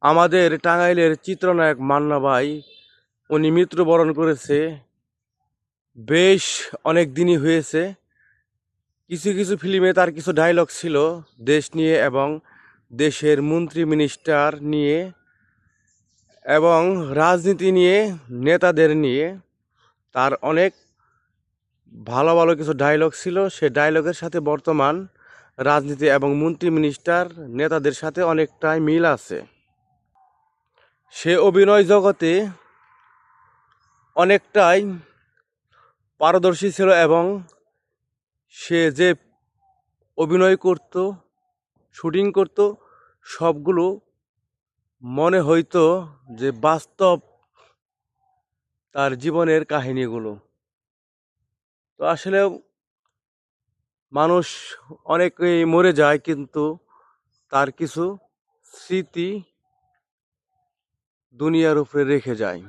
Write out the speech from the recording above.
আমাদের টাঙ্গাইলের চিত্রনায়ক মান্না ভাই উনি মৃত্যুবরণ করেছে। বেশ অনেক দিনই হয়েছে। কিছু কিছু ফিল্মে তার কিছু ডায়লগ ছিল দেশ নিয়ে এবং দেশের মন্ত্রী মিনিস্টার নিয়ে এবং রাজনীতি নিয়ে, নেতাদের নিয়ে তার অনেক ভালো ভালো কিছু ডায়লগ ছিল। সে ডায়লগের সাথে বর্তমান রাজনীতি এবং মন্ত্রী মিনিস্টার নেতাদের সাথে অনেকটাই মিল আছে। সে অভিনয় জগতে অনেকটাই পারদর্শী ছিল এবং সে যে অভিনয় করত, শুটিং করত, সবগুলো মনে হইতো যে বাস্তব তার জীবনের কাহিনীগুলো। তো আসলে মানুষ অনেকেই মরে যায়, কিন্তু তার কিছু স্মৃতি দুনিয়ার উপরে রেখে যায়।